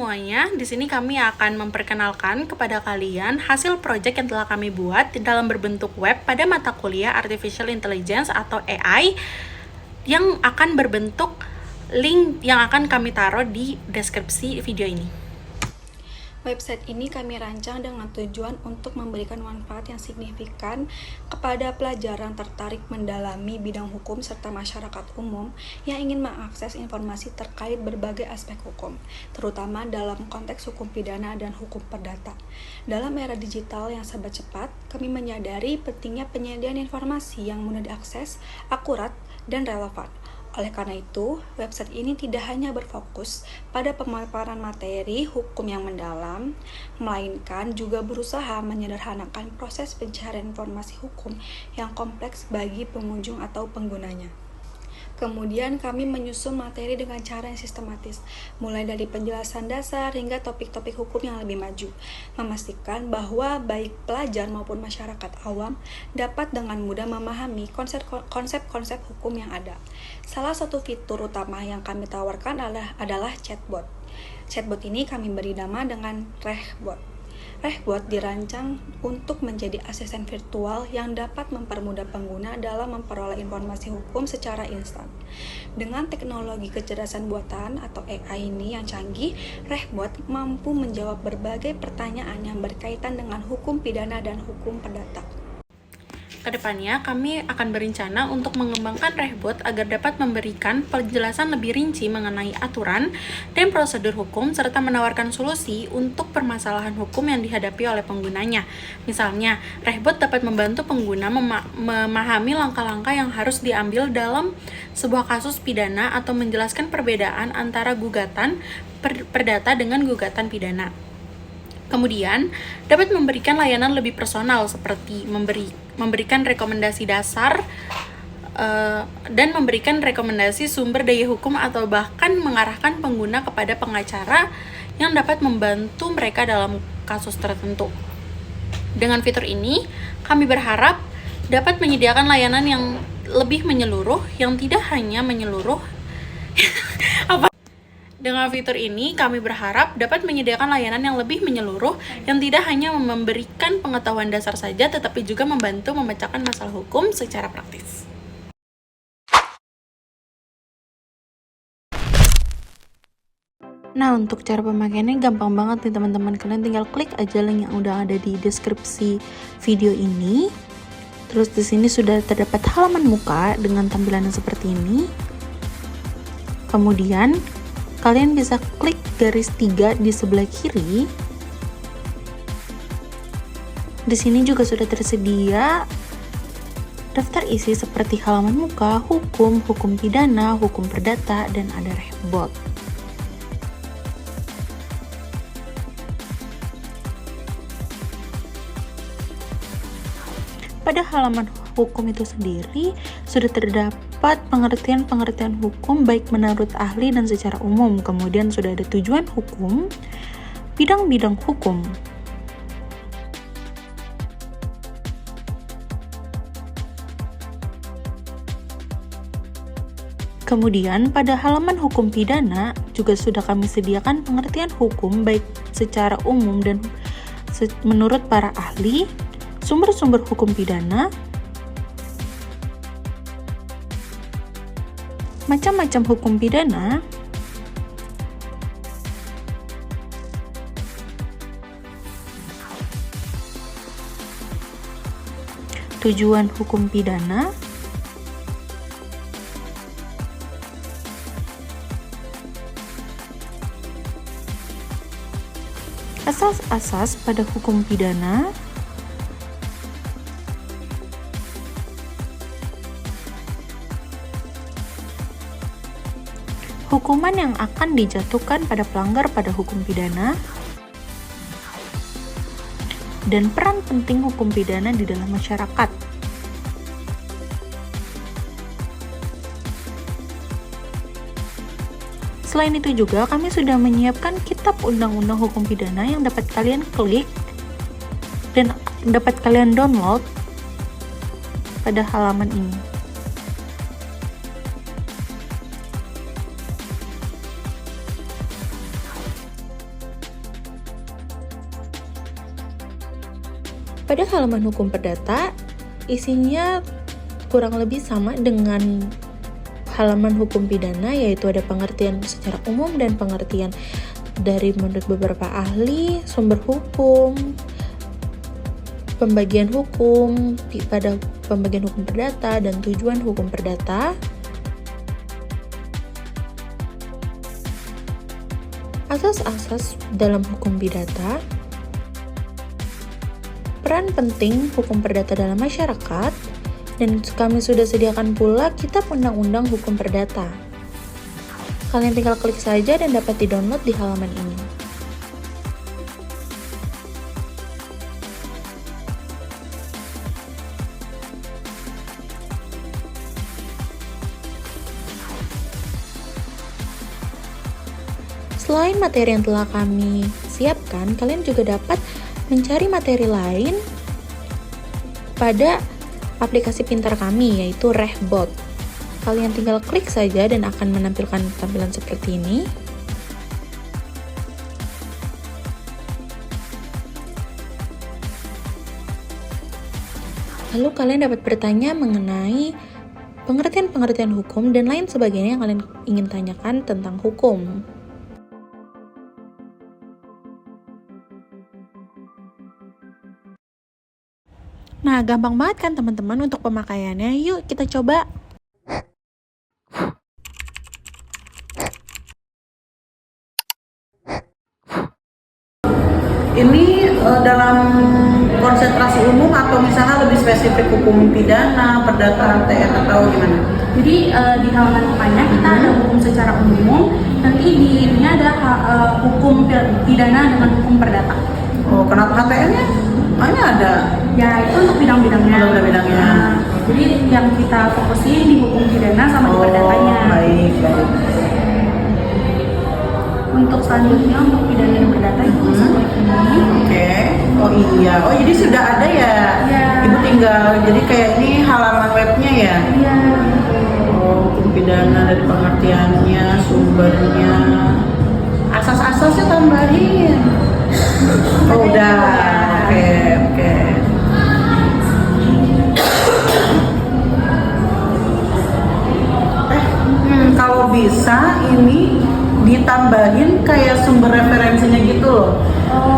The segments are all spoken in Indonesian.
semuanya, di sini kami akan memperkenalkan kepada kalian hasil proyek yang telah kami buat dalam berbentuk web pada mata kuliah Artificial Intelligence atau AI yang akan berbentuk link yang akan kami taruh di deskripsi video ini. Website ini kami rancang dengan tujuan untuk memberikan manfaat yang signifikan kepada pelajar yang tertarik mendalami bidang hukum serta masyarakat umum yang ingin mengakses informasi terkait berbagai aspek hukum, terutama dalam konteks hukum pidana dan hukum perdata. Dalam era digital yang serba cepat, kami menyadari pentingnya penyediaan informasi yang mudah diakses, akurat, dan relevan. Oleh karena itu, website ini tidak hanya berfokus pada pemaparan materi hukum yang mendalam, melainkan juga berusaha menyederhanakan proses pencarian informasi hukum yang kompleks bagi pengunjung atau penggunanya. Kemudian kami menyusun materi dengan cara yang sistematis, mulai dari penjelasan dasar hingga topik-topik hukum yang lebih maju, memastikan bahwa baik pelajar maupun masyarakat awam dapat dengan mudah memahami konsep-konsep hukum yang ada. Salah satu fitur utama yang kami tawarkan adalah chatbot. Chatbot ini kami beri nama dengan Rehbot. Rehbot dirancang untuk menjadi asisten virtual yang dapat mempermudah pengguna dalam memperoleh informasi hukum secara instan. Dengan teknologi kecerdasan buatan atau AI ini yang canggih, Rehbot mampu menjawab berbagai pertanyaan yang berkaitan dengan hukum pidana dan hukum perdata. Kedepannya, kami akan berencana untuk mengembangkan Rehbot agar dapat memberikan penjelasan lebih rinci mengenai aturan dan prosedur hukum serta menawarkan solusi untuk permasalahan hukum yang dihadapi oleh penggunanya. Misalnya, Rehbot dapat membantu pengguna memahami langkah-langkah yang harus diambil dalam sebuah kasus pidana atau menjelaskan perbedaan antara gugatan perdata dengan gugatan pidana. Kemudian, dapat memberikan layanan lebih personal seperti memberikan rekomendasi dasar dan memberikan rekomendasi sumber daya hukum atau bahkan mengarahkan pengguna kepada pengacara yang dapat membantu mereka dalam kasus tertentu. Dengan fitur ini, kami berharap dapat menyediakan layanan yang lebih menyeluruh, yang tidak hanya menyeluruh Dengan fitur ini, kami berharap dapat menyediakan layanan yang lebih menyeluruh yang tidak hanya memberikan pengetahuan dasar saja, tetapi juga membantu memecahkan masalah hukum secara praktis. Nah, untuk cara pemakaiannya gampang banget nih teman-teman. Kalian tinggal klik aja link yang udah ada di deskripsi video ini. Terus di sini sudah terdapat halaman muka dengan tampilan seperti ini. Kemudian kalian bisa klik garis 3 di sebelah kiri. Di sini juga sudah tersedia daftar isi seperti halaman muka, hukum, hukum pidana, hukum perdata, dan ada Rehbot. Pada halaman hukum itu sendiri sudah terdapat pengertian-pengertian hukum baik menurut ahli dan secara umum. Kemudian sudah ada tujuan hukum, bidang-bidang hukum. Kemudian pada halaman hukum pidana juga sudah kami sediakan pengertian hukum baik secara umum dan menurut para ahli, sumber-sumber hukum pidana, macam-macam hukum pidana, tujuan hukum pidana, asas-asas pada hukum pidana, hukuman yang akan dijatuhkan pada pelanggar pada hukum pidana, dan peran penting hukum pidana di dalam masyarakat. Selain itu juga kami sudah menyiapkan kitab undang-undang hukum pidana yang dapat kalian klik dan dapat kalian download pada halaman ini. Pada halaman hukum perdata, isinya kurang lebih sama dengan halaman hukum pidana, yaitu ada pengertian secara umum dan pengertian dari menurut beberapa ahli, sumber hukum, pembagian hukum pada pembagian hukum perdata, dan tujuan hukum perdata. Asas-asas dalam hukum pidata, peran penting hukum perdata dalam masyarakat, dan kami sudah sediakan pula kitab undang-undang hukum perdata. Kalian tinggal klik saja dan dapat di-download di halaman ini. Selain materi yang telah kami siapkan, kalian juga dapat mencari materi lain pada aplikasi pintar kami, yaitu Rehbot. Kalian tinggal klik saja dan akan menampilkan tampilan seperti ini. Lalu kalian dapat bertanya mengenai pengertian-pengertian hukum dan lain sebagainya yang kalian ingin tanyakan tentang hukum. Nah, gampang banget kan teman-teman untuk pemakaiannya. Yuk kita coba. Ini dalam konsentrasi umum atau misalnya lebih spesifik hukum pidana, perdata, TN atau gimana? Jadi di halaman depannya kita ada hukum secara umum. Nanti di ini ada hukum pidana dengan hukum perdata. Oh, kenapa HTN-nya? Hanya ada. Ya, itu untuk bidang-bidangnya. Oh, bidang-bidangnya. Nah, jadi yang kita fokusin di hukum pidana sama di perdatanya. Baik. Untuk selanjutnya, untuk pidana dan perdata itu bisa klik ini. Oke. Oh iya. Oh, jadi sudah ada ya? Iya. Ibu tinggal, jadi kayak ini halaman webnya ya? Iya. Oh, hukum pidana dari pengertiannya, sumbernya. Asas-asasnya tambahin. Oh, udah. Oke. Kalau bisa ini ditambahin kayak sumber referensinya gitu loh.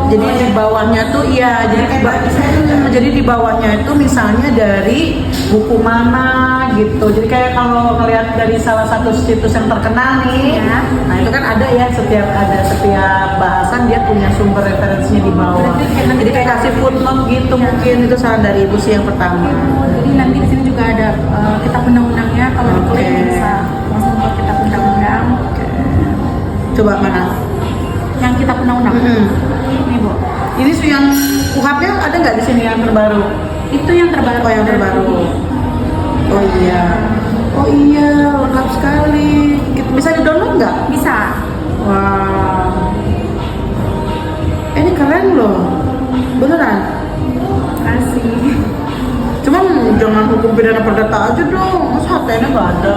Jadi di bawahnya tuh iya, jadi di bawahnya itu misalnya dari buku mana gitu. Jadi kayak kalau ngeliat dari salah satu situs yang terkenal nih, nah itu kan ada ya setiap bahasan dia punya sumber referensinya di bawah. Jadi kayak kasih footnote gitu mungkin itu saran dari ibu sih yang pertama. Jadi nanti di sini juga ada kitab undang-undangnya, kalau diklik bisa langsung ke kitab undang-undang. Coba mana? Yang kitab undang-undang. Ini Bu. Ini yang UHAP-nya ada nggak di sini yang terbaru? Itu yang terbaru. Oh, yang terbaru. Oh iya, lengkap sekali. Bisa di-download nggak? Bisa. Wah. Ini keren loh. Beneran? Kasih. Cuman jangan hukum pidana perdata aja dong. Masa HTN-nya nggak ada?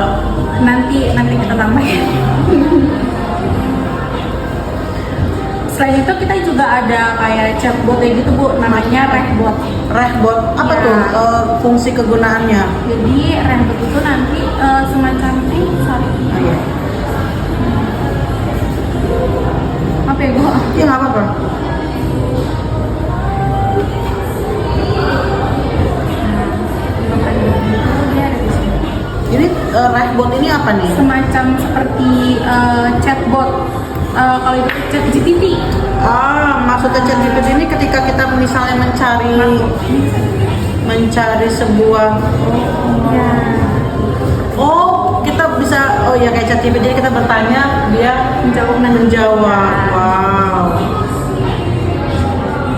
Nanti kita tambahin. Selain itu kita juga ada kayak chatbot kayak gitu Bu, namanya Rehbot. Rehbot apa Ya. tuh fungsi kegunaannya? Jadi Rehbot itu nanti semacam Oh, iya. apa ya Bu? Iya nggak apa-apa. Ini Rehbot ini apa nih? Semacam seperti chatbot. Kalau itu ChatGPT. Maksudnya ChatGPT ini ketika kita misalnya mencari sebuah kita bisa kayak ChatGPT, jadi kita bertanya dia menjawab. Wow.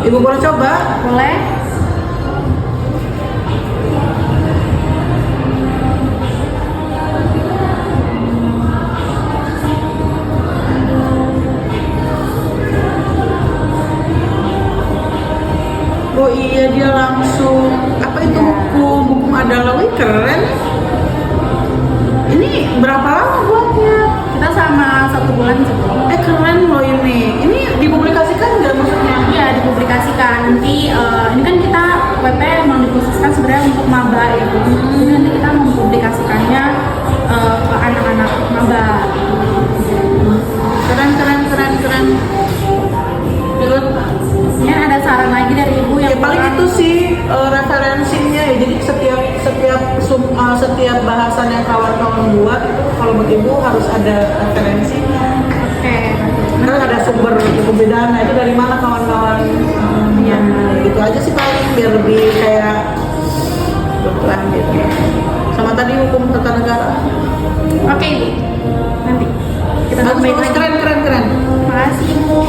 Ibu boleh coba? Boleh. Oh iya, dia langsung apa itu hukum adalah keren. Ini berapa lama buatnya? Kita sama 1 bulan sebelum. Keren loh ini. Ini dipublikasikan nggak maksudnya? Iya, dipublikasikan. Nanti ini kan kita webnya emang dikhususkan sebenarnya untuk maba itu. Jadi nanti kita mempublikasikannya ke anak-anak maba. Keren. Good. Ini ada saran lagi dari ibu Ya yang paling kurang. itu sih referensinya ya. Jadi setiap bahasan yang kawan-kawan buat itu kalau buat ibu harus ada referensinya. Oke. Kan ada sumber pembedaan. Nah itu dari mana kawan-kawan? Iya. Gitu aja sih paling biar lebih kayak betulan gitu. Sama tadi hukum tata negara. Oke, Ibu. Nanti kita Bagus, baik bagus, lagi. keren. Makasih Ibu.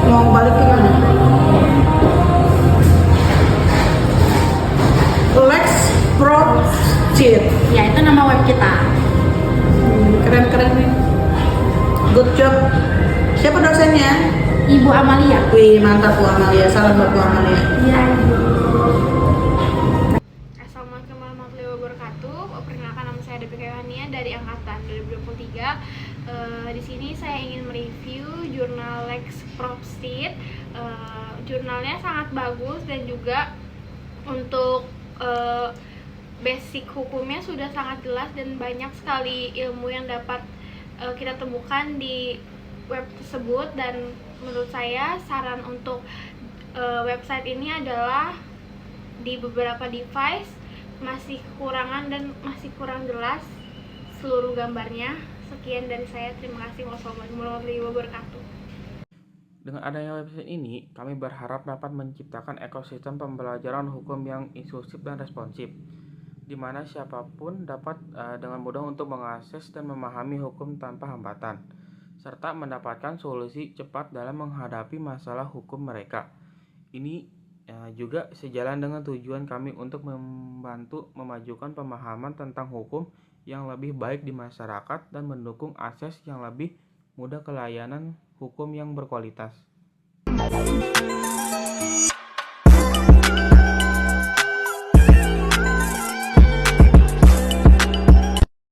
Mau balik ke mana? Lex Profit. Ya, itu nama web kita. Keren nih. Good job. Siapa dosennya? Ibu Amalia. Wih, mantap Bu Amalia. Salam buat Bu Amalia. Iya, Ibu. Assalamualaikum warahmatullahi wabarakatuh. Perkenalkan, nama saya Debbie Kaywania dari angkatan 2023. Di sini saya ingin mereview jurnal Lex Profit. Jurnalnya sangat bagus dan juga untuk basic hukumnya sudah sangat jelas dan banyak sekali ilmu yang dapat kita temukan di web tersebut. Dan menurut saya saran untuk website ini adalah di beberapa device masih kekurangan dan masih kurang jelas seluruh gambarnya. Sekian dari saya, terima kasih. Wassalamualaikum warahmatullahi wabarakatuh. Dengan adanya website ini, kami berharap dapat menciptakan ekosistem pembelajaran hukum yang inklusif dan responsif, di mana siapapun dapat dengan mudah untuk mengakses dan memahami hukum tanpa hambatan, serta mendapatkan solusi cepat dalam menghadapi masalah hukum mereka. Ini juga sejalan dengan tujuan kami untuk membantu memajukan pemahaman tentang hukum yang lebih baik di masyarakat dan mendukung akses yang lebih mudah ke layanan hukum yang berkualitas.